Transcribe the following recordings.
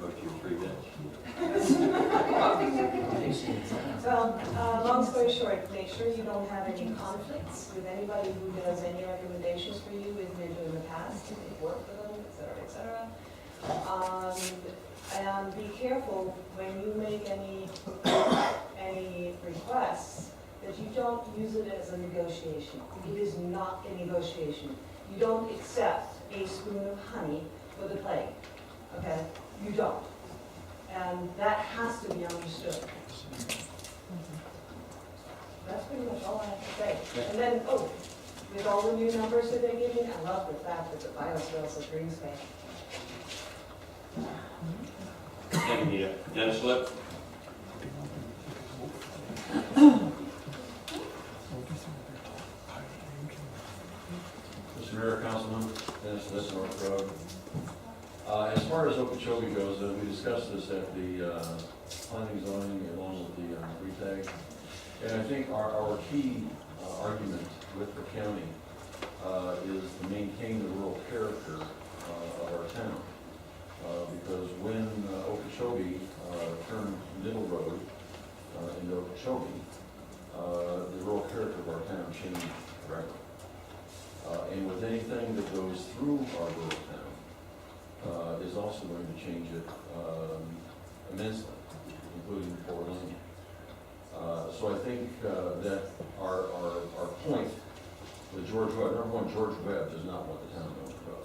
book your 3 minutes. Well, long story short, make sure you don't have any conflicts with anybody who does any recommendations for you as they do in the past, if you've worked with them, et cetera, et cetera. And be careful when you make any requests that you don't use it as a negotiation. It is not a negotiation. You don't accept a spoon of honey for the plague, okay? You don't. And that has to be understood. That's pretty much all I have to say. And then, with all the new numbers that they're giving, I love the fact that the bioswales are green space. Thank you, Nita. Dennis Lip. Mr. Mayor, Councilman, Dennis Lip, North Road. As far as Okeechobee goes, we discussed this at the planning zoning along with the retag. And I think our key argument with the county is to maintain the rural character of our town. Because when Okeechobee turned Middle Road into Okeechobee, the rural character of our town changed forever. And with anything that goes through our rural town is also going to change it immensely, including Fort Lane. So I think that our point with George Webb, number one, George Webb does not want the town to go.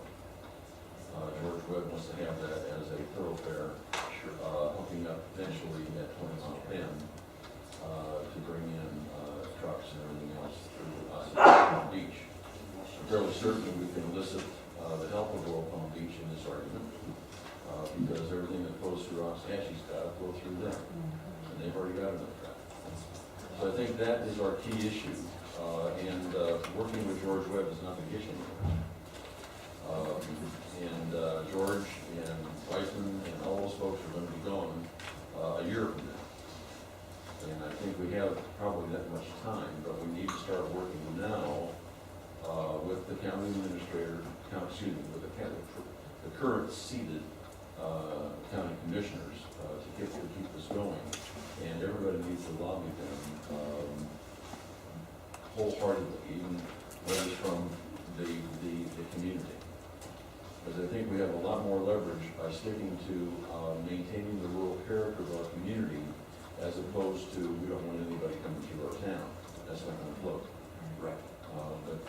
George Webb wants to have that as a thoroughfare, hooking up eventually at 20 Mile Bend to bring in trucks and everything else through Palm Beach. I'm fairly certain we can elicit the help of Royal Palm Beach in this argument because everything that flows through Oxhatchie's got to flow through them, and they've already got enough traffic. So I think that is our key issue, and working with George Webb is not the issue. And George and Weissman and all those folks are going to be gone a year from now. And I think we have probably that much time, but we need to start working now with the county administrator, with the current seated county commissioners to keep this going. And everybody needs to lobby them wholeheartedly, even whether it's from the community. Because I think we have a lot more leverage by sticking to maintaining the rural character of our community as opposed to we don't want anybody coming through our town. That's not going to float. Right. But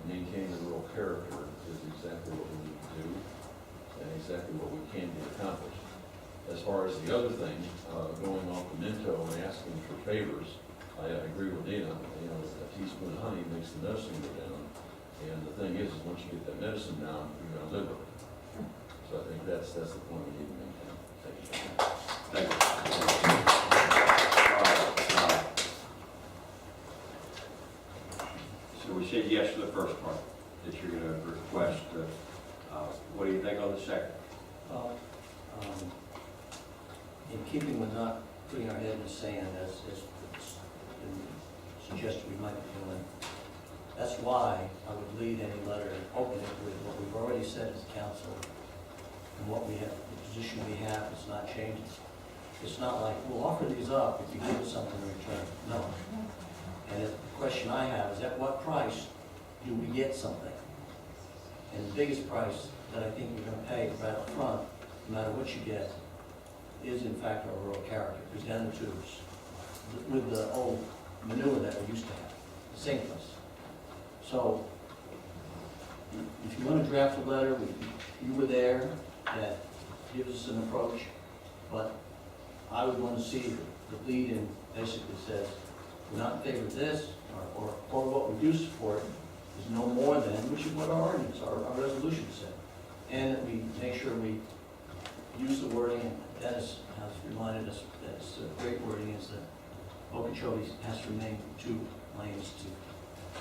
maintaining the rural character is exactly what we need to do and exactly what we can get accomplished. As far as the other thing, going off the Minto and asking for favors, I agree with Dina. You know, a teaspoon of honey makes the medicine go down. And the thing is once you get that medicine down, you're going to live with it. So I think that's the point we need to maintain. Thank you. Thank you. So we said yes to the first part, that you're going to request. What do you think on the second? In keeping with not putting our head in the sand as suggested we might be doing, that's why I would lead any letter and open it with what we've already said as council and what we have, the position we have is not changing. It's not like, we'll offer these up if you give us something in return. No. And the question I have is, at what price do we get something? And the biggest price that I think you're going to pay right up front, no matter what you get, is in fact our rural character. Because down the tubes, with the old manure that we used to have, the same place. So, if you want to draft a letter, you were there, that gives us an approach, but I would want to see the lead-in basically says, we're not in favor of this, or what we do support is no more than, which is what our ordinance, our resolution said. And that we make sure we use the wording, and Dennis has reminded us that it's a great wording, is that Okeechobee has to remain 2 lanes to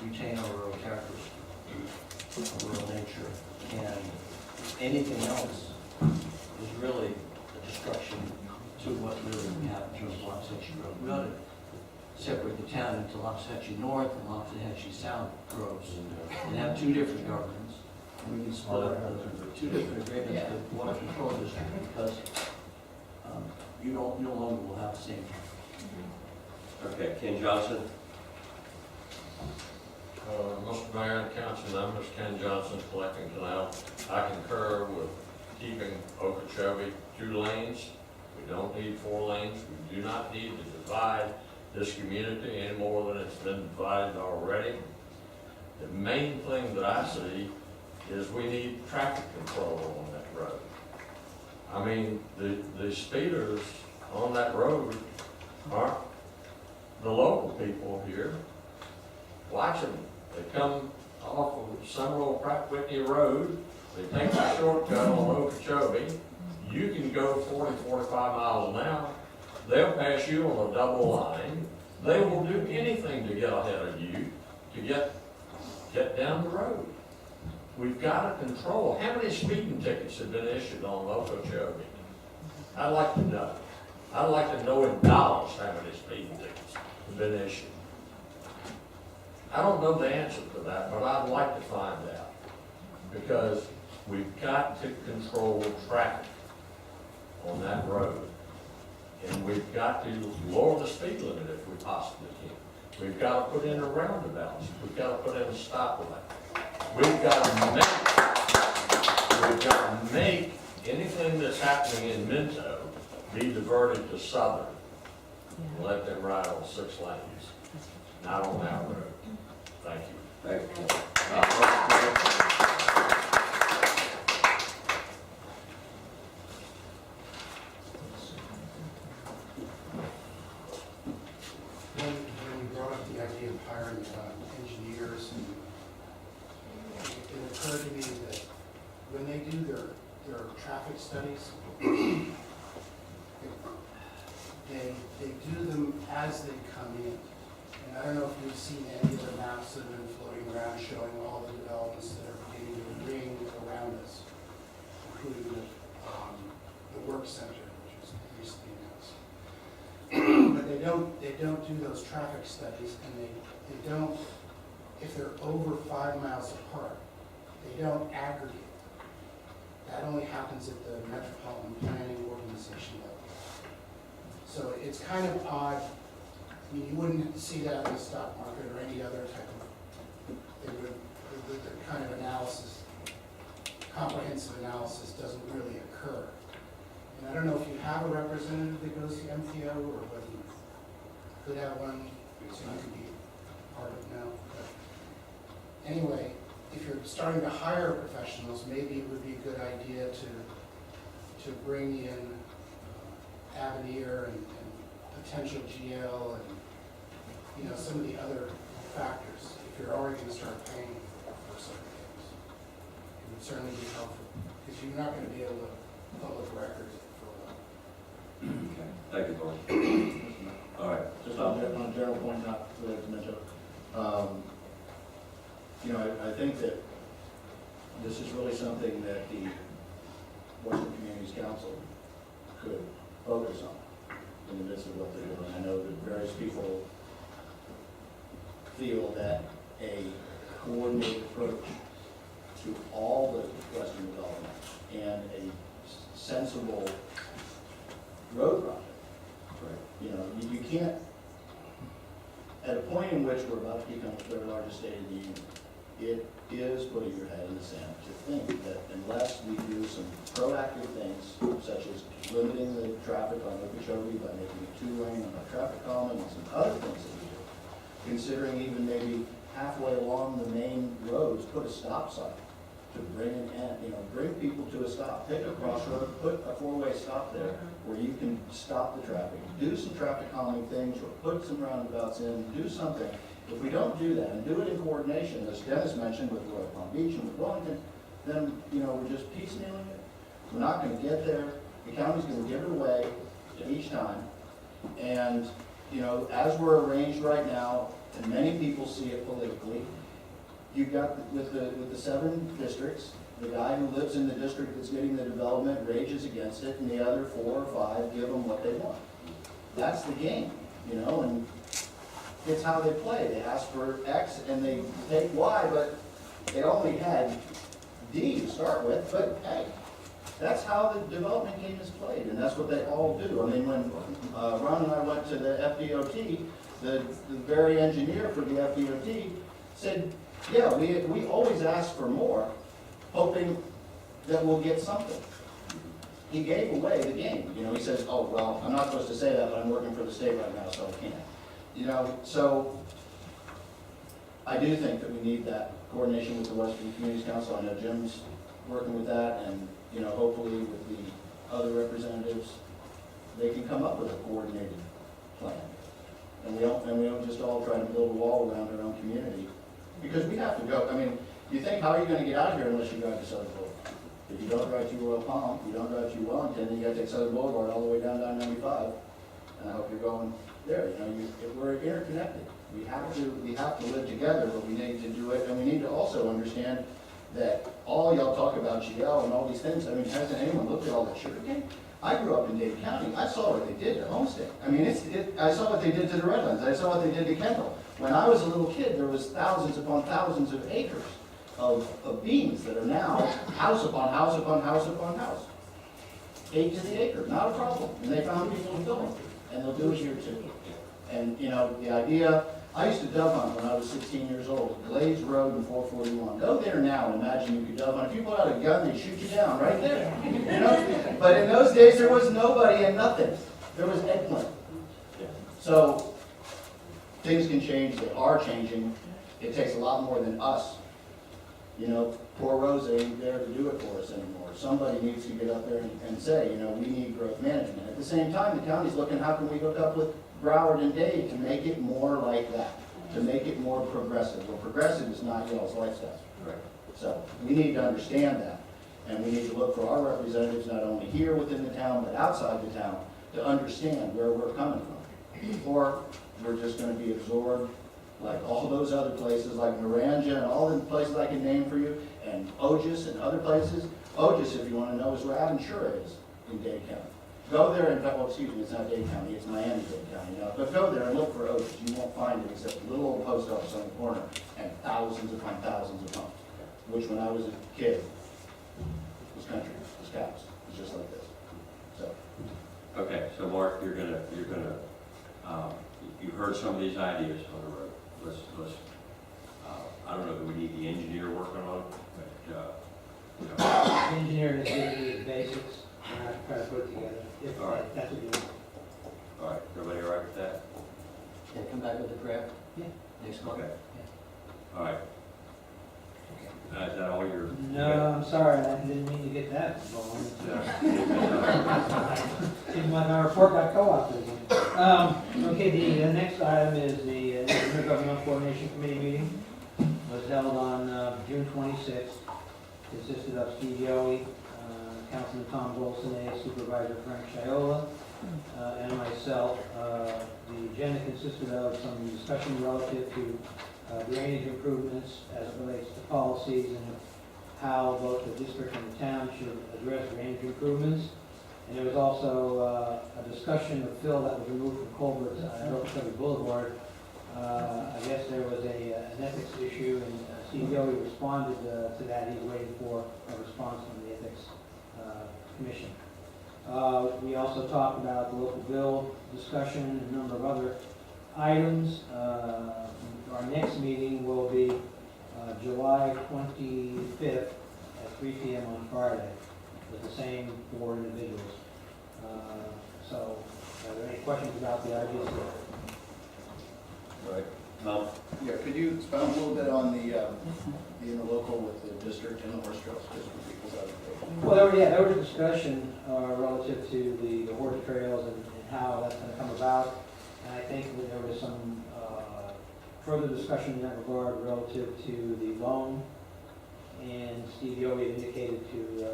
retain our rural characters, our rural nature, and anything else is really a destruction to what really we have in terms of Loxahatchee Road. We ought to separate the town into Loxahatchee North and Loxahatchee South roads and have 2 different governments. And we can split up the 2 different agreements with Water Control District because you no longer will have the same. Okay, Ken Johnson? Mr. Mayor and council members, Ken Johnson, Collecting Canal. I concur with keeping Okeechobee 2 lanes. We don't need 4 lanes. We do not need to divide this community any more than it's been divided already. The main thing that I see is we need traffic control on that road. I mean, the speeders on that road aren't the local people here. Watch them. They come off of Summerall Pratt Whitney Road, they take a shortcut on Okeechobee. You can go 40, 45 miles an hour. They'll pass you on a double line. They will do anything to get ahead of you to get down the road. We've got to control. How many speeding tickets have been issued on Okeechobee? I'd like to know. I'd like to know in dollars how many speeding tickets have been issued. I don't know the answer to that, but I'd like to find out, because we've got to control traffic on that road. And we've got to lower the speed limit if we possibly can. We've got to put in a roundabout. We've got to put in a stoplight. We've got to make anything that's happening in Minto be diverted to Southern. And let them ride on 6 lanes, not on that road. Thank you. Thank you. When you brought up the idea of hiring engineers, it occurred to me that when they do their traffic studies, they do them as they come in. And I don't know if you've seen any of the maps that have been floating around showing all the developments that are beginning to ring around us, including the work center, which was recently announced. But they don't do those traffic studies, and they don't, if they're over 5 miles apart, they don't aggregate. That only happens at the Metropolitan Planning Organization level. So it's kind of odd. I mean, you wouldn't see that in the stock market or any other type of, the kind of analysis, comprehensive analysis doesn't really occur. And I don't know if you have a representative that goes to MTO or whether you could have one, so you could be part of it now. But anyway, if you're starting to hire professionals, maybe it would be a good idea to bring in Avenir and potential GL and, you know, some of the other factors, if you're already going to start paying for certain things. It would certainly be helpful, because you're not going to be able to public record it for a while. Okay, thank you, Lord. All right, Just on a general point, not related to Minto. You know, I think that this is really something that the Western Communities Council could focus on in the midst of what they're doing. I know that various people feel that a coordinated approach to all the Western development and a sensible road project. Right. You know, you can't, at a point in which we're about to become the third largest state in the union, it is putting your head in the sand to think that unless we do some proactive things, such as limiting the traffic on Okeechobee by making it 2-lane on our traffic calming and some other things that we do, considering even maybe halfway along the main roads, put a stop sign to bring people to a stop, take a crossroad, put a 4-way stop there where you can stop the traffic, do some traffic calming things, or put some roundabouts in, do something. If we don't do that and do it in coordination, as Dennis mentioned with Royal Palm Beach and with Wellington, then, you know, we're just piecemealing it. We're not going to get there. The county's going to give it away each time. And, you know, as we're arranged right now, and many people see it politically, you've got, with the 7 districts, the guy who lives in the district that's getting the development rages against it, and the other 4 or 5 give them what they want. That's the game, you know, and it's how they play. They ask for X and they take Y, but they only had D to start with, but hey, That's how the development game is played, and that's what they all do. I mean, when Ron and I went to the FDOT, the very engineer for the FDOT said, yeah, we always ask for more, hoping that we'll get something. He gave away the game. You know, he says, oh, well, I'm not supposed to say that, but I'm working for the state right now, so I can't. You know, so I do think that we need that coordination with the Western Communities Council. I know Jim's working with that, and, you know, hopefully with the other representatives, they can come up with a coordinated plan. And we don't just all try to build a wall around our own community, because we have to go. I mean, you think, how are you gonna get out of here unless you drive to Southern Boulevard? If you don't drive to Royal Palm, you don't drive to Wellington, then you gotta take Southern Boulevard all the way down 95. And I hope you're going there. You know, we're interconnected. We have to live together, but we need to do it, and we need to also understand that all y'all talk about GL and all these things. I mean, hasn't anyone looked at all that sugarcane? I grew up in Dade County. I saw what they did to Homestead. I mean, I saw what they did to the Redlands. I saw what they did to Kendall. When I was a little kid, there was thousands upon thousands of acres of beans that are now house upon house upon house upon house. 8 to the acre, not a problem. And they found people to fill them. And they'll do it here too. And, you know, the idea, I used to dove hunt when I was 16 years old, Glades Road and 441. Go there now and imagine you could dove hunt. If you pull out a gun, they shoot you down right there. You know? But in those days, there was nobody and nothing. There was eggplant. So things can change. They are changing. It takes a lot more than us. You know, poor Rosa ain't there to do it for us anymore. Somebody needs to get up there and say, you know, we need growth management. At the same time, the county's looking, how can we hook up with Broward and Dade to make it more like that, to make it more progressive. Well, progressive is not y'all's lifestyle. Right. So we need to understand that, and we need to look for our representatives not only here within the town, but outside the town, to understand where we're coming from. Or we're just gonna be absorbed like all those other places, like Naranja and all the places I can name for you, and Ogis and other places. Ogis, if you wanna know, is where Aventura is in Dade County. Go there and, well, excuse me, it's not Dade County, it's Miami-Dade County, you know. But go there and look for Ogis. You won't find it except a little old post office on the corner and thousands upon thousands of homes, which when I was a kid was country, was cows, it was just like this. So, Okay, so Mark, you're gonna, you heard some of these ideas on the road. Let's, I don't know that we need the engineer working on it, but, you know. The engineer has given me the basics, and I'll try to put it together, if All right. that's what you want. All right, everybody all right with that? Can come back with the draft? Yeah. Next month? Okay. All right. Is that all your? No, I'm sorry, I didn't mean to get that involved. Seems like my report got co-opted again. Okay, the next item is the Intergovernmental Coordination Committee meeting. Was held on June 26th. Consisted of Steve Yowie, Councilman Tom Bolsonet, Supervisor Frank Shiola, and myself. The agenda consisted of some discussion relative to drainage improvements as it relates to policies and how both the district and the town should address drainage improvements. And there was also a discussion of fill that was removed from culverts on Okeechobee Boulevard. I guess there was an ethics issue, and Steve Yowie responded to that. He's waiting for a response from the Ethics Commission. We also talked about the local bill discussion and a number of other items. Our next meeting will be July 25th at 3 p.m. on Friday with the same 4 individuals. So, are there any questions about the ideas here? Right. Tom? yeah, could you expound a little bit on the interlocal with the district and the horse trails district? Because I would- Well, there was a discussion relative to the horse trails and how that's going to come about. And I think that there was some further discussion in that regard relative to the loan. And Steve Yowie indicated to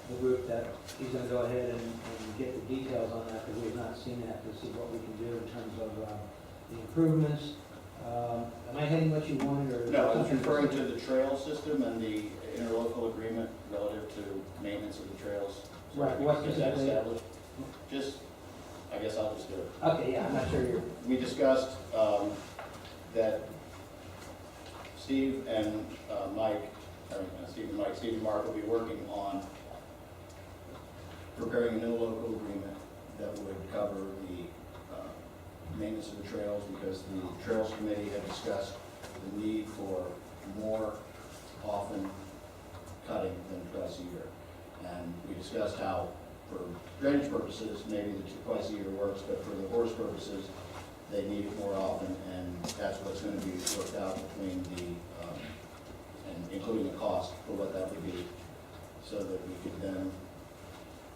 the group that he's going to go ahead and get the details on that, because we've not seen that, to see what we can do in terms of the improvements. Am I hitting what you wanted, or? No, I was referring to the trail system and the interlocal agreement relative to maintenance of the trails. So Right, we what can get that specifically? established. Just, I guess I'll just do it. Okay, yeah, I'm not sure you're. We discussed that Steve and Steve and Mark will be working on preparing an interlocal agreement that would cover the maintenance of the trails, because the Trails Committee had discussed the need for more often cutting than twice a year. And we discussed how, for drainage purposes, maybe the twice a year works, but for the horse purposes, they need it more often, and that's what's going to be worked out between the, and including the cost for what that would be, so that we could then,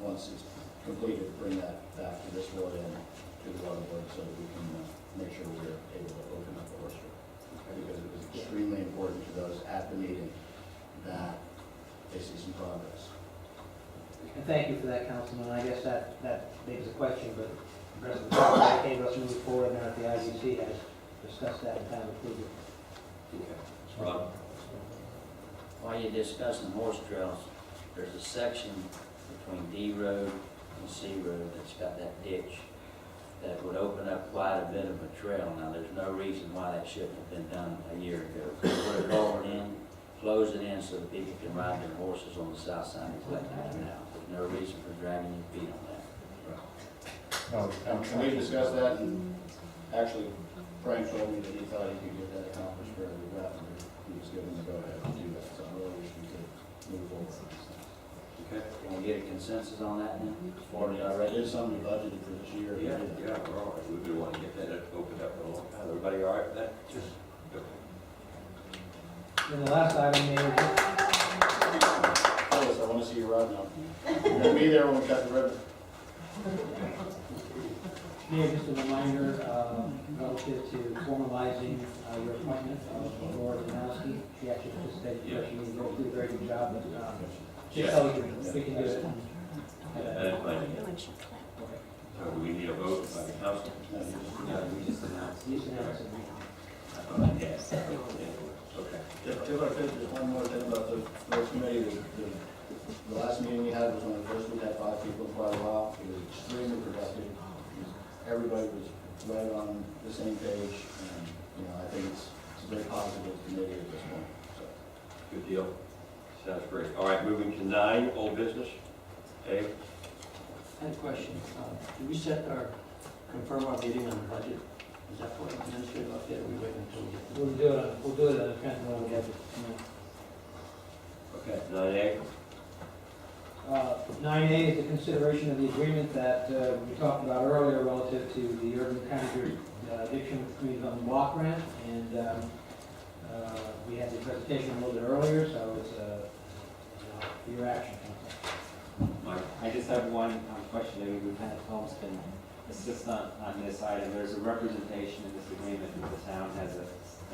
once it's completed, bring that back to this board and to the water board, so that we can make sure we're able to open up the horse trail. Because it was extremely important to those at the meeting that they see some progress. And thank you for that, Councilman. I guess that begs the question, but the rest of the board, okay, let's move forward now that the IDC has discussed that and kind of approved it. Okay. Ron? While you're discussing horse trails, there's a section between D Road and C Road that's got that ditch that would open up quite a bit of a trail. Now, there's no reason why that shouldn't have been done a year ago. Put a culvert in, close it in so that people can ride their horses on the south side of the canal. There's no reason for dragging your feet on that. And we discussed that, and actually Frank told me that he thought he could get that accomplished fairly rapidly. He was given the go-ahead to do that, so I really wish we could move forward on this thing. Okay. Can we get a consensus on that then? It is something we budgeted for this year. Yeah, we're all right. We've been wanting to get that opened up for a long time. Everybody all right with that? Yes. Okay. And the last item is, Yes, I want to see you ride now. You're going to be there when we cut the ribbon. Mayor, just a reminder relative to formalizing your appointment of Laura Danowski. She actually participated, she did a very good job, but just so we can do it. That is planning. So do we need a vote by the council? No, we just announced. You just announced it. I thought I had. Okay. If I could, just one more thing about the road committee. The last meeting we had was when we first, we had 5 people in quite a while. It was extremely productive. Everybody was right on the same page, and, you know, I think it's a very positive committee at this point, so. Good deal. Sounds great. All right, moving to 9, old business. Dave? I had a question. Did we confirm our meeting on the budget? Is that for administrative update, or are we waiting until we get the? We'll do it on the Trenton Road budget. Okay. 9A? 9A is the consideration of the agreement that we talked about earlier relative to the urban county addiction community on the block grant, and we had the presentation a little bit earlier, so it's for your action, Council. Mike? I just have one question. Maybe Lieutenant Holmes can assist on this item. There's a representation in this agreement that the town has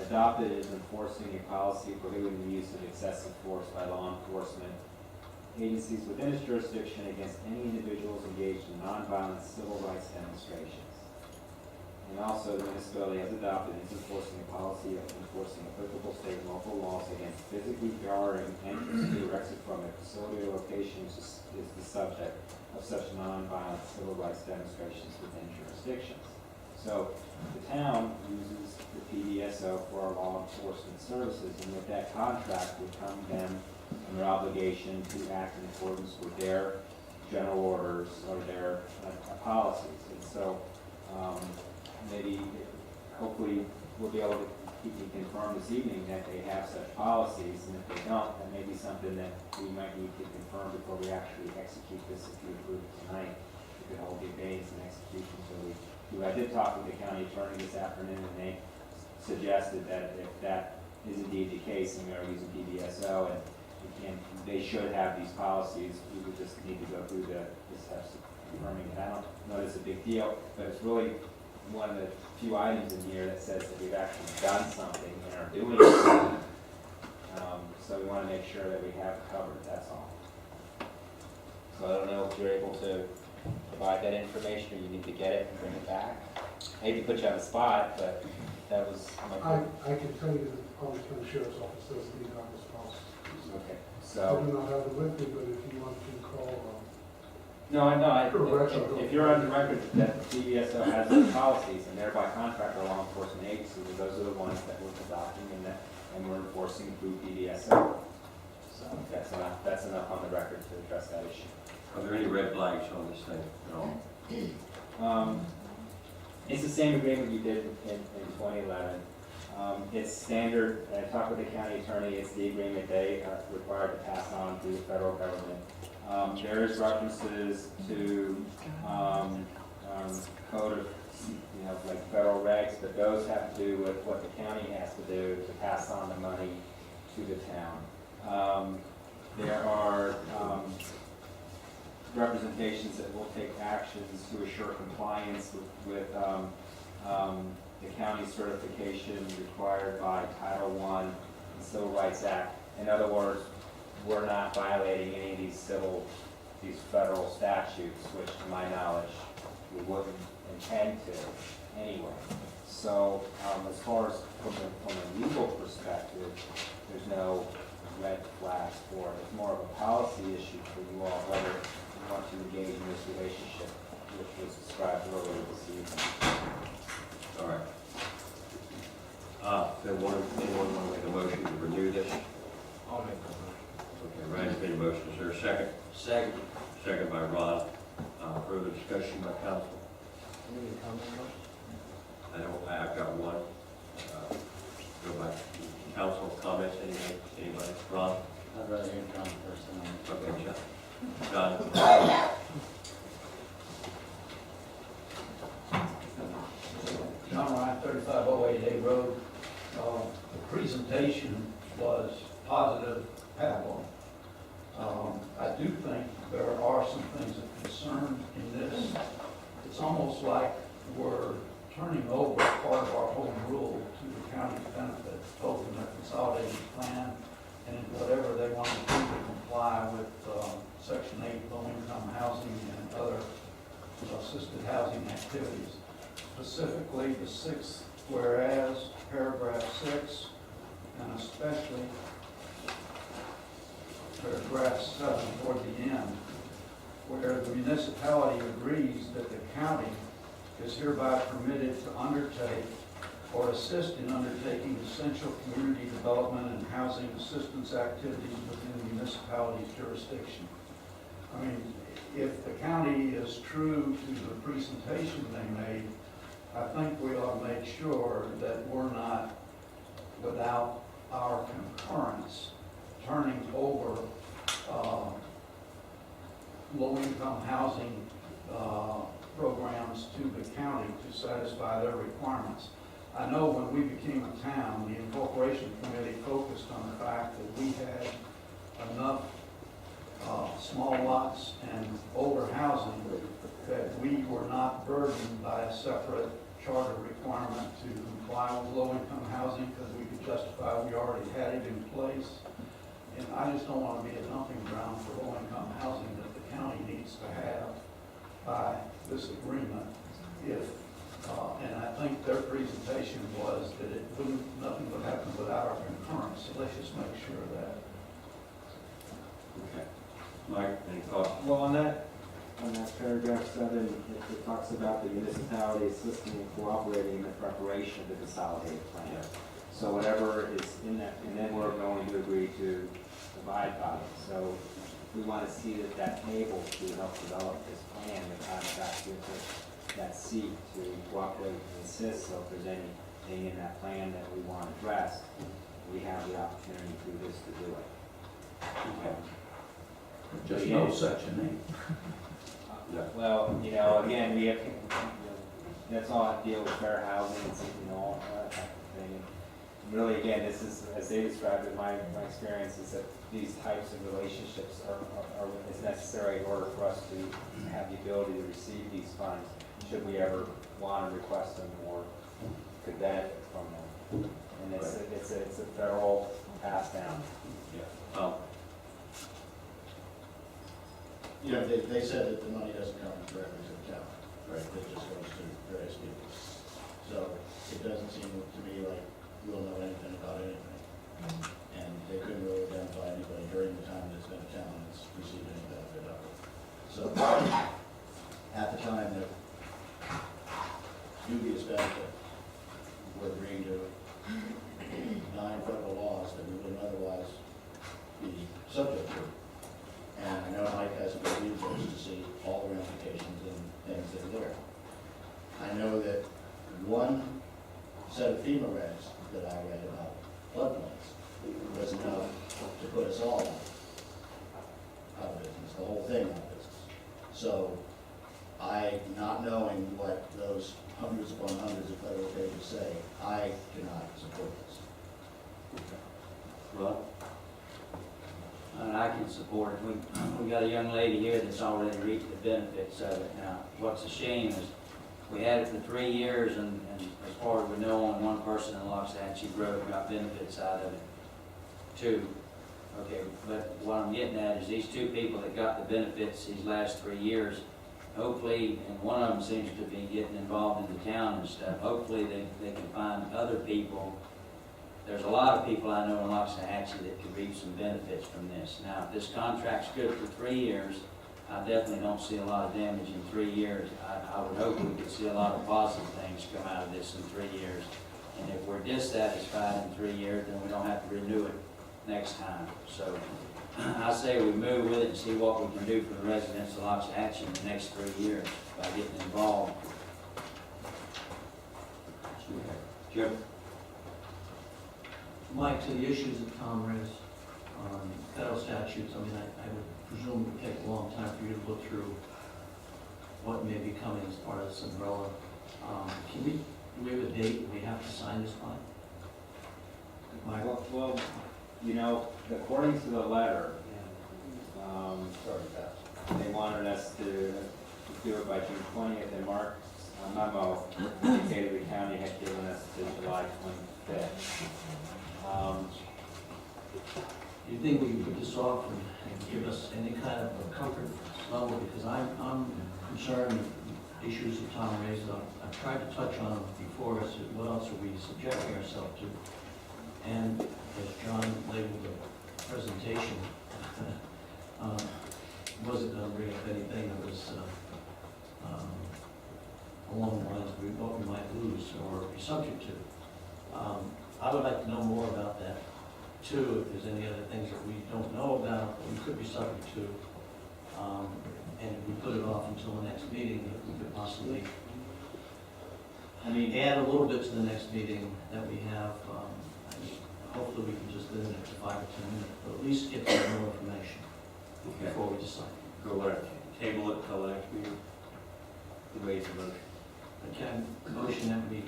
adopted as enforcing a policy prohibiting the use of excessive force by law enforcement agencies within its jurisdiction against any individuals engaged in nonviolent civil rights demonstrations. And also, the municipality has adopted and is enforcing a policy of enforcing applicable state and local laws against physically jarring entrance to or exit from a facility or location which is the subject of such nonviolent civil rights demonstrations within jurisdictions. So, the town uses the PDSO for our law enforcement services, and with that contract would come them and their obligation to act in accordance with their general orders or their policies. And so maybe, hopefully, we'll be able to confirm this evening that they have such policies, and if they don't, that may be something that we might need to confirm before we actually execute this. If you approve it tonight, we could hold the abeyance and execution until we do. I did talk with the county attorney this afternoon, and they suggested that if that is indeed the case, and we are using PDSO, and they should have these policies, we would just need to go through the steps of confirming it. I don't know it's a big deal, but it's really one of the few items in here that says that we've actually done something and are doing something. So we want to make sure that we have it covered, that's all. So I don't know if you're able to provide that information, or you need to get it and bring it back. I hate to put you on the spot, but that was my... I can tell you that the Palm County Sheriff's Office does lead on this policy. Okay, I so... do not have it with me, but if you want to call, if you're on the record that the CBSO has those policies, and thereby contract our law enforcement agencies, and those are the ones that we're adopting and we're enforcing through PDSO. So that's enough on the record to address that issue. Are there any red flags on this thing at all? It's the same agreement you did in 2011. It's standard, and I talked with the county attorney, it's the agreement they are required to pass on to the federal government. There is references to code of, like federal regs, but those have to do with what the county has to do to pass on the money to the town. There are representations that will take actions to assure compliance with the county certification required by Title I and Civil Rights Act. In other words, we're not violating any of these federal statutes, which to my knowledge, we wouldn't intend to anyway. So as far as from a legal perspective, there's no red flags for it. It's more of a policy issue for you all, whether you want to engage in this relationship, which was described earlier this evening. All right. Anyone want to make a motion to renew this? I'll make that motion. Okay, Ryan's made a motion, is there a second? Second. Second by Ron. Further discussion by council? Any comment? I've got one. Go by council comments, anybody? Ron? I'd rather hear John first than Okay, John. John Ryan, 3508A Road. The presentation was positive, Pablo. I do think there are some things of concern in this. It's almost like we're turning over part of our home rule to the county's benefit, both in their consolidated plan and in whatever they want to do to comply with Section 8 low-income housing and other assisted housing activities. Specifically, the sixth whereas, paragraph 6, and especially paragraph 7 toward the end, where the municipality agrees that the county is hereby permitted to undertake or assist in undertaking essential community development and housing assistance activities within the municipality's jurisdiction. I mean, if the county is true to the presentation they made, I think we ought to make sure that we're not, without our concurrence, turning over low-income housing programs to the county to satisfy their requirements. I know when we became a town, the incorporation committee focused on the fact that we had enough small lots and older housing that we were not burdened by a separate charter requirement to comply with low-income housing because we could justify we already had it in place. And I just don't want to be a dumping ground for low-income housing that the county needs to have by this agreement. And I think their presentation was that nothing would happen without our concurrence. So let's just make sure of that. Okay. Mike, any thoughts? Well, on that paragraph 7, it talks about the municipality assisting and cooperating in the preparation of the consolidated plan. So whatever is in that, and then we're going to agree to abide by it. So we want to see that table to help develop this plan, the contract with that seat to cooperate and assist. So if there's anything in that plan that we want addressed, we have the opportunity through this to do it. Just no section 8. Well, again, we have, that's all I deal with fair housing and, all that type of thing. And really, again, this is, as they described it, my experience is that these types of relationships is necessary in order for us to have the ability to receive these funds, should we ever want to request them or could benefit from them. And it's a federal pass down. Yeah. They said that the money doesn't come directly to the town, right? It just goes to various people. So it doesn't seem to me like we'll know anything about anything. And they couldn't really identify anybody during the time that it's been a town that's received any benefit of it. So at the time that dubious benefit, we're agreeing to 9 federal laws that we wouldn't otherwise be subject to. And I know Mike hasn't reviewed those put us all out of business, the whole thing out of business. So I, not knowing what those hundreds upon hundreds of federal pages say, I cannot support this. Ron? And I can support it. We got a young lady here that's already reaped the benefits of it. Now, what's a shame is we had it for 3 years, and as far as we know, only one person in Loxahatchee Grove got benefits out of it. 2. Okay, but what I'm getting at is these 2 people that got the benefits these last 3 years, hopefully, and one of them seems to be getting involved in the town and stuff, hopefully they can find other people. There's a lot of people I know in Loxahatchee that could reap some benefits from this. Now, if this contract's good for 3 years, I definitely don't see a lot of damage in 3 years. I would hope we could see a lot of positive things come out of this in 3 years. And if we're dissatisfied in 3 years, then we don't have to renew it next time. So I say we move with it and see what we can do for the residents of Loxahatchee in the next 3 years by getting involved. Jim? Mike, to the issues that Tom raised on federal statutes, I mean, I would presume it would take a long time for you to look through what may be coming as part of this umbrella. Do we have a date we have to sign this by? Mike? Well, you know, according to the letter, Sorry, Pat. they wanted us to do it by June 20th, and Mark's memo indicated the county had given us to July 25th. Do you think we can put this off and give us any kind of a comfort level? Because I'm concerned with issues that Tom raised. I've tried to touch on them before as to what else are we subjecting ourselves to. And as John labeled the presentation, wasn't going to bring up anything that was along the lines of what we might lose or be subject to. I would like to know more about that too, if there's any other things that we don't know about that we could be subject to. And if we put it off until the next meeting, if we could possibly add a little bit to the next meeting that we have. Hopefully we can just limit it to 5 or 10 minutes, but at least get some more information before we decide. Go ahead, table it till the next meeting. Who made the motion? Again, motion that we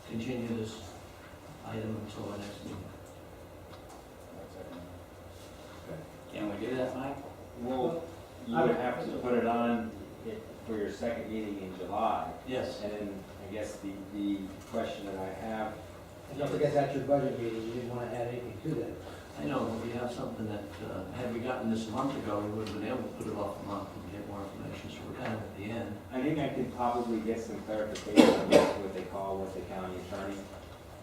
continue this item until our next meeting. Can we do that, Mike? well, you would have to put it on for your second meeting in July. Yes. And then I guess the question that I have, And don't forget that's your budget meeting, you didn't want to add anything to that. I know, but we have something that, had we gotten this a month ago, we would have been able to put it off a month and get more information, so we're kind of at the end. I think I could probably get some clarification on what they call with the county attorney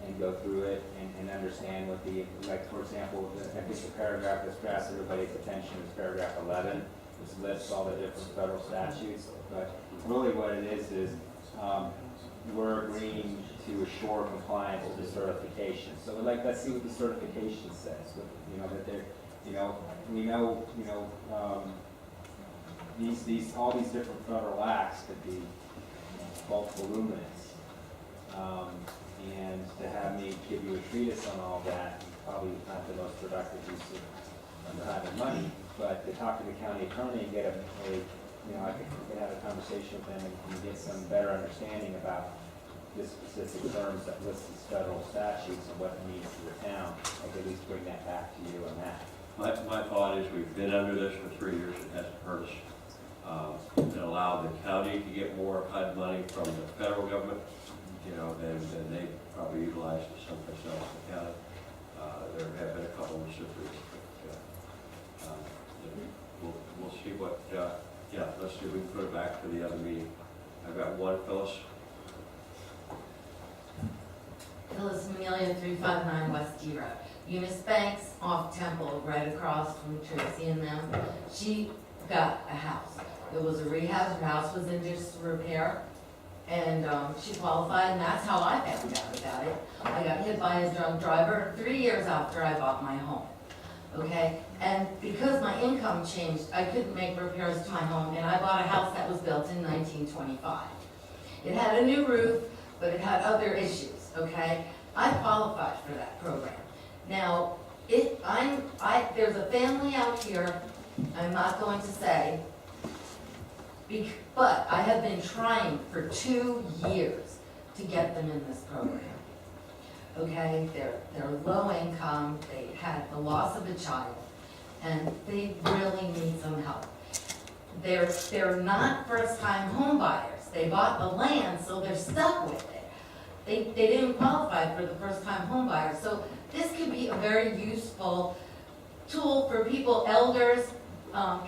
and go through it and understand what the, like, for example, I think the paragraph that's draws everybody's attention is paragraph 11, which lists all the different federal statutes. But really what it is we're agreeing to assure compliance with the certification. So let's see what the certification says, that they're, we know, all these different federal acts could be both voluminous. And to have me give you a treatise on all that, probably not the most productive use of time and money, but to talk to the county attorney and get I think we can have a conversation with them and get some better understanding about the specific terms that list these federal statutes and what it means to the town. I could at least bring that back to you on that. My thought is we've been under this for 3 years, it hasn't hurt us. It allowed the county to get more HUD money from the federal government, than they probably utilized it someplace else in the county. There have been a couple of recipients, but we'll see what, let's see if we can put it back to the other meeting. I've got one, Phyllis. Phyllis Amelia, 359 West D Road. Eunice Banks off Temple, right across from Tracy and them. She got a house. It was a rehab. Her house was in disrepair. And she qualified, and that's how I found out about it. I got hit by a drunk driver 3 years after I bought my home. Okay? And because my income changed, I couldn't make repairs to my home, and I bought a house that was built in 1925. It had a new roof, but it had other issues. Okay? I qualified for that program. Now, it there's a family out here, I'm not going to say, but I have been trying for 2 years to get them in this program. Okay, they're low income, they had the loss of a child, and they really need some help. They're not first-time home buyers. They bought the land, so they're stuck with it. They didn't qualify for the first-time home buyer. So this could be a very useful tool for people, elders,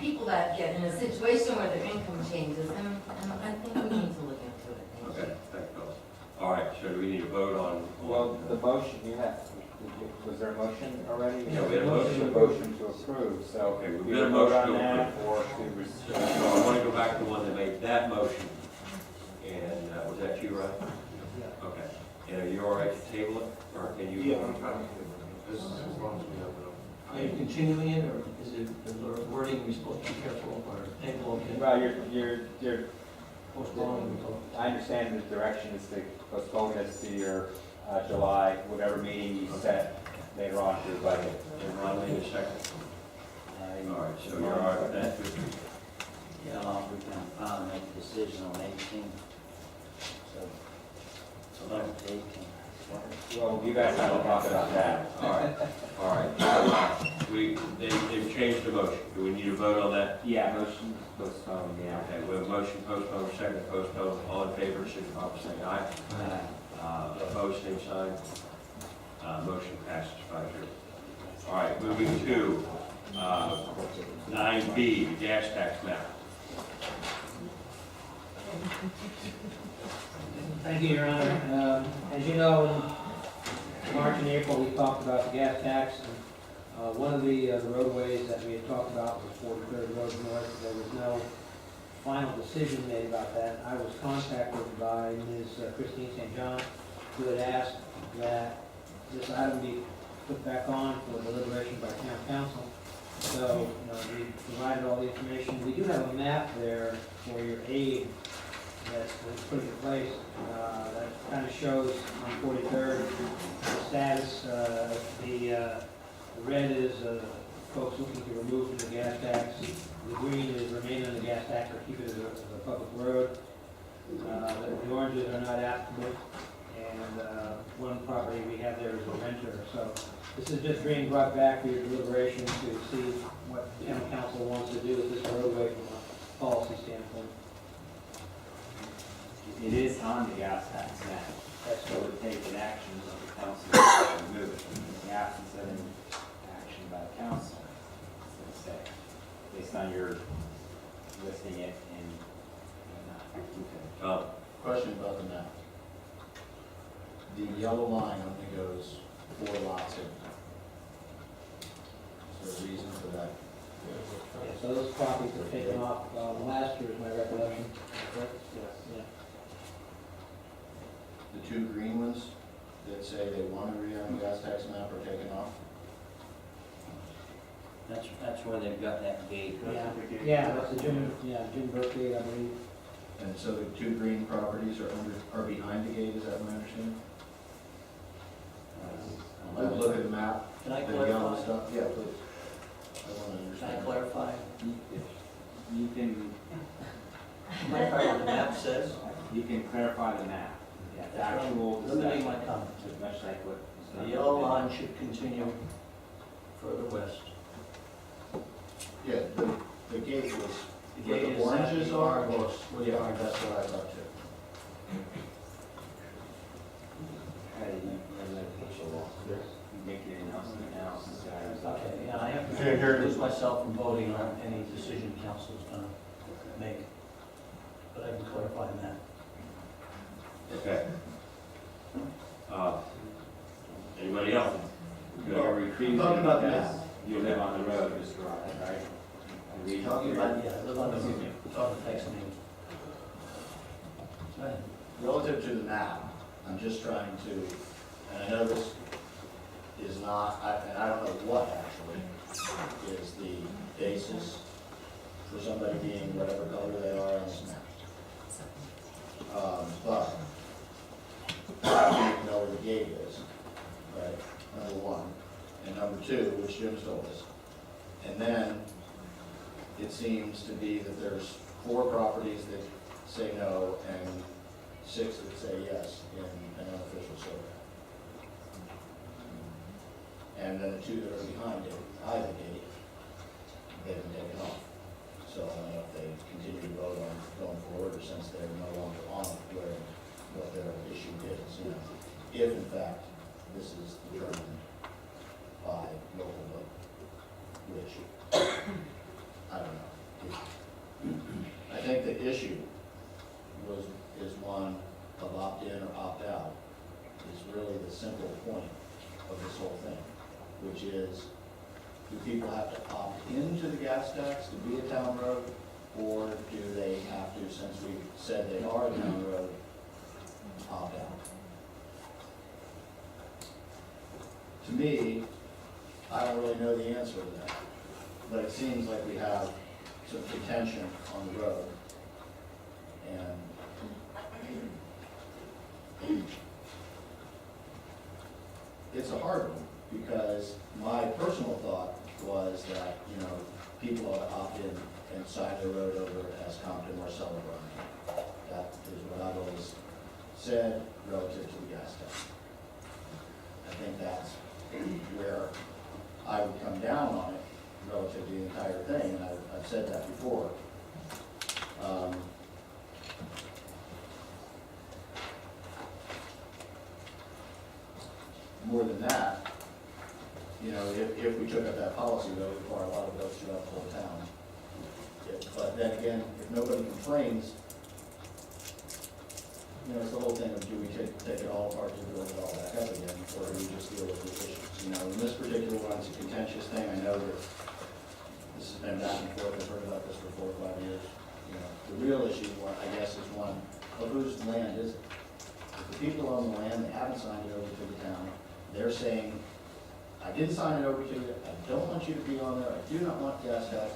people that get in a situation where their income changes, and I think we need to look into it. Thank you. Okay, thanks, Bill. All right, so do we need to vote on? Well, the motion, was there a motion already? Yeah, we had a motion. A motion to approve, so. Okay, we've we got a can vote motion on to that, approve. or to So I want to go back to the one that made that motion. And was that you, right? Yeah. Okay. And are you all right to table it, or can you? Yeah, I'm trying As long as we have it. Are you continuing it, or is there wording we supposed to be careful, or table, okay? Well, you're, Postponing, I understand the direction is to postpone this to your July, whatever meeting you set later on for your budget. And Ron made a second. All right, so you're all right with that? yeah, We can finally make a decision on 18. So 11 to 18. Well, you guys have to talk about that. All right, all right. They've changed the motion. Do we need to vote on that? Yeah, motion postponed, yeah. Okay, we have a motion postponed, second postponed. All in favor, signify by saying aye. Opposed, same sign. Motion passes 5-0. All right, moving to 9B, the gas tax map. Thank you, Your Honor. As you know, in March and April, we talked about the gas tax. And one of the roadways that we had talked about was 43rd Road North. There was no final decision made about that. I was contacted by Ms. Christine St. John, who had asked that this item be put back on for deliberation by town council. So, we provided all the information. We do have a map there for your aid that was put in place. That kind of shows on 43rd the status. The red is folks looking to remove from the gas tax. The green is remain on the gas tax or keep it as a public road. The oranges are not applicable. And one property we have there is a renter. So this is just being brought back for your deliberation to see what town council wants to do with this roadway from a policy standpoint. It is on the gas tax map. That's So what it would take an action of the council to remove it. In the absence of any action by the council, it's going to stay, based on your listing it and whatnot. Tom? Question about the map. The yellow line only goes 4 lots in. Is there a reason for that? Yeah, so those properties were taken off last year, is my recollection. Correct? Yeah. The 2 green ones that say they want to be on the gas tax map are taken off? That's where they've got that gate. Yeah, that's the Jim Berkeley, I believe. And so the 2 green properties are behind the gate, is that my understanding? Look at the map. Can I the yellow clarify? stuff. Yeah, please. I want to Can I understand. clarify? You can, Clarify what the map says? you can clarify the map. Yeah, the actual Limiting my discussion, comments. is much like what. The yellow line should continue further west. Yeah, the gate was, The where gate the is at oranges the are, orange. or, well, yeah, that's what I thought too. You make your analysis. Okay, yeah, I have to lose myself from voting on any decision council's gonna make. But I can clarify that. Okay. Anybody else? Good. I'm talking about the map. You live on the road, just right? And we- Talking about, Yeah, live on the, talk to text me. Go ahead. relative to the map, I'm just trying to, and I know this is not, and I don't know what actually is the basis for somebody being whatever color they are on this map. But I don't even know where the gate is, right, number one. and number two, which Jim's told us. And then it seems to be that there's 4 properties that say no and 6 that say yes in an unofficial survey. And then the 2 that are behind it, by the gate, they've been taken off. So I don't know if they continue to vote on going forward, or since they're no longer on it, where what their issue is, you know, if in fact this is determined by local vote, which, I don't know. I think the issue is one of opt-in or opt-out, is really the simple point of this whole thing, which is, do people have to opt into the gas tax to be a town road, or do they have to, since we said they are a town road, opt out? To me, I don't really know the answer to that, but it seems like we have some contention on the road. And it's a hard one, because my personal thought was that, you know, people ought to opt in and sign the road over as Compton or Sullivan. That is what I've always said relative to the gas tax. I think that's where I would come down on it relative to the entire thing, and I've said that before. More than that, you know, if we took up that policy, that would require a lot of votes throughout the whole town. But then again, if nobody complains, you know, it's the whole thing of, do we take it all apart to build it all back up again, or do we just deal with the issues? You know, in this particular one, it's a contentious thing. I know that this has been back and forth. I've heard about this for 4 or 5 years. You know, the real issue, I guess, is one of whose land is it? If the people own the land, they haven't signed it over to the town. They're saying, I didn't sign it over to you. I don't want you to be on there. I do not want gas tax.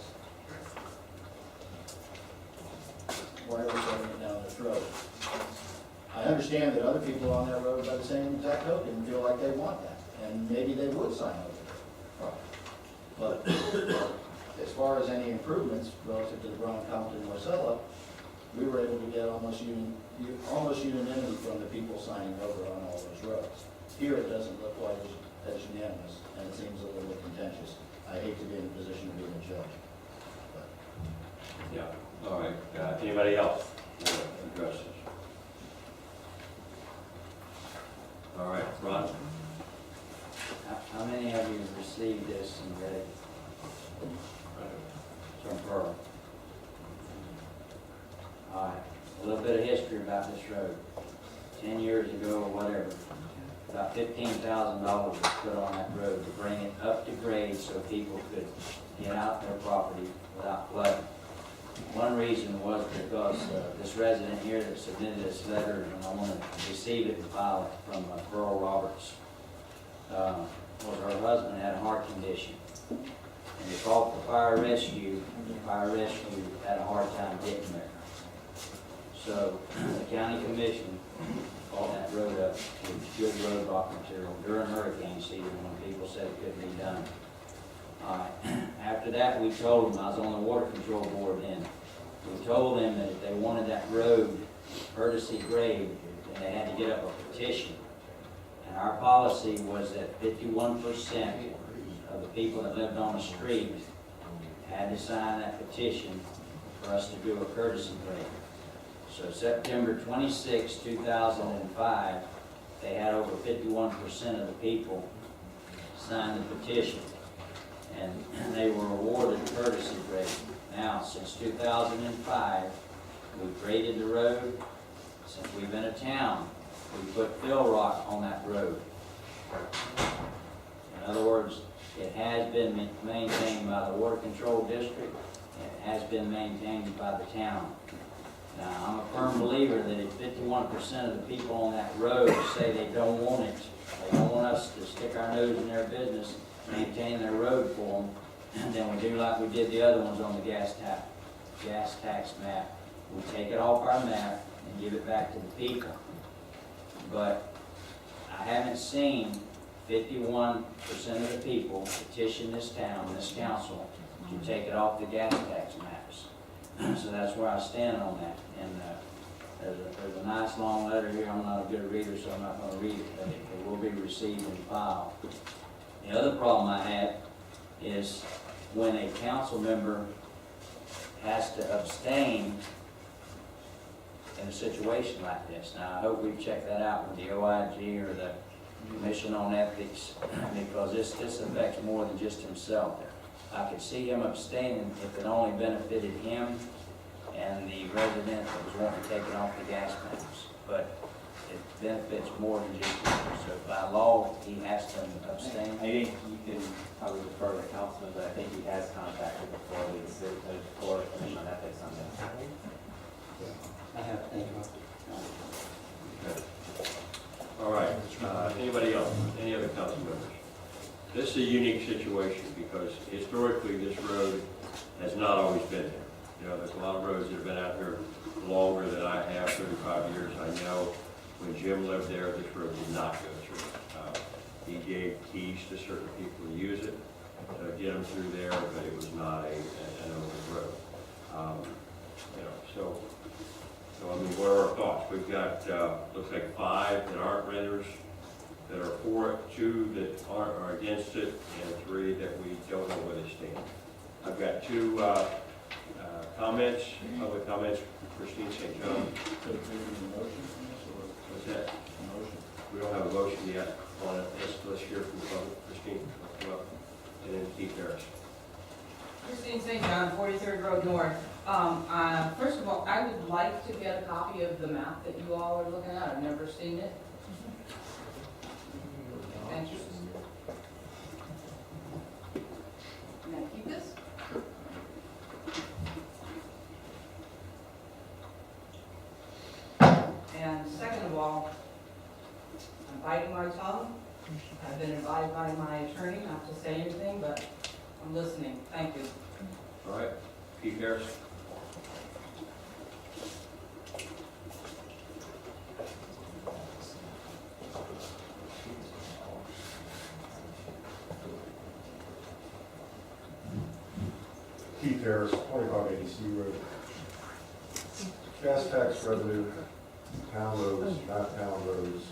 Why are we shoving it down their throat? I understand that other people on that road by the same exact token feel like they want that, and maybe they would sign over. But as far as any improvements relative to the Brown, Compton, Marcella, we were able to get almost unanimity from the people signing over on all those roads. Here it doesn't look like as unanimous, and it seems a little contentious. I hate to be in a position of being a judge. But. Yeah, all right. Anybody else want to address this? All right, Ron? How many of you received this and read it? From Pearl. All right, a little bit of history about this road. 10 years ago or whatever, about $15,000 was put on that road to bring it up to grade so people could get out their property without flooding. One reason was because this resident here that submitted this letter, and I want to receive it and file it from Pearl Roberts, was her husband had a heart condition. And they called for fire rescue. The fire rescue had a hard time getting there. So the county commission called that road up with good road rock material during hurricane season when people said it couldn't be done. After that, we told them, I was on the water control board then, we told them that if they wanted that road courtesy grade, then they had to get up a petition. And our policy was that 51% of the people that lived on the street had to sign that petition for us to do a courtesy grade. So September 26, 2005, they had over 51% of the people sign the petition, and they were awarded courtesy grade. Now, since 2005, we've graded the road. Since we've been a town, we put fill rock on that road. In other words, it has been maintained by the water control district, and it has been maintained by the town. Now, I'm a firm believer that if 51% of the people on that road say they don't want it, they don't want us to stick our nose in their business, maintain their road for them, and then we do like we did the other ones on the gas tax map. We take it off our map and give it back to the people. But I haven't seen 51% of the people petitioned this town, this council, to take it off the gas tax maps. So that's where I stand on that. And there's a nice long letter here. I'm not a good reader, so I'm not going to read it, but it will be received and filed. The other problem I have is when a council member has to abstain in a situation like this. Now, I hope we've checked that out with the OIG or the Commission on Ethics, because this affects more than just himself. I could see him abstaining if it only benefited him and the resident that was wanting to take it off the gas maps. But it benefits more than just him. So by law, he has to abstain. I think you can probably refer to the councilman, but I think he has contacted before the Commission on Ethics on that. I have, thank you. Okay. All right, anybody else, any other council members? This is a unique situation because historically this road has not always been there. You know, there's a lot of roads that have been out here longer than I have, 35 years. I know when Jim lived there, this road did not go through. He gave keys to certain people to use it, to get them through there, but it was not an open road. You know, so I mean, what are our thoughts? We've got, looks like 5 that aren't renters, that are for it, 2 that are against it, and 3 that we don't know where they stand. I've got 2 comments, public comments. Christine St. John. What's that? We don't have a motion yet on it. Let's hear from the public. Christine, come up. And then Keith Harris. Christine St. John, 43rd Road North. First of all, I would like to get a copy of the map that you all are looking at. I've never seen it. Thank you. Can I keep this? And second of all, I'm biting my tongue. I've been advised by my attorney not to say anything, but I'm listening. Thank you. All right. Keith Harris. Keith Harris, 2580 C Road. Gas tax revenue, town roads, not town roads.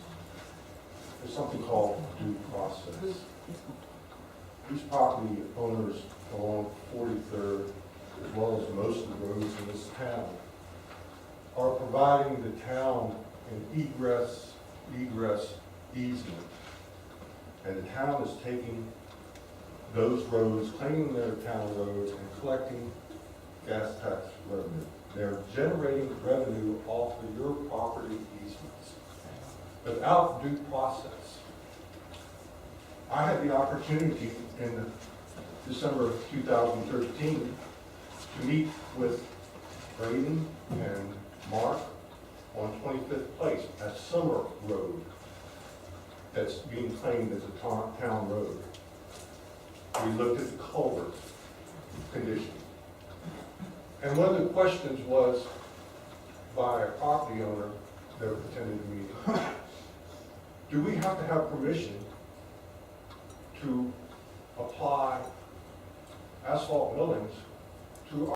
There's something called due process. These property owners along 43rd, as well as most of the roads in this town, are providing the town an egress easement. And the town is taking those roads, claiming they're town roads, and collecting gas tax revenue. They're generating revenue off of your property easements without due process. I had the opportunity in December of 2013 to meet with Braden and Mark on 25th Place at Summer Road that's being claimed as a town road. We looked at the culvert condition. And one of the questions was by a property owner that attended the meeting, do we have to have permission to apply asphalt millings to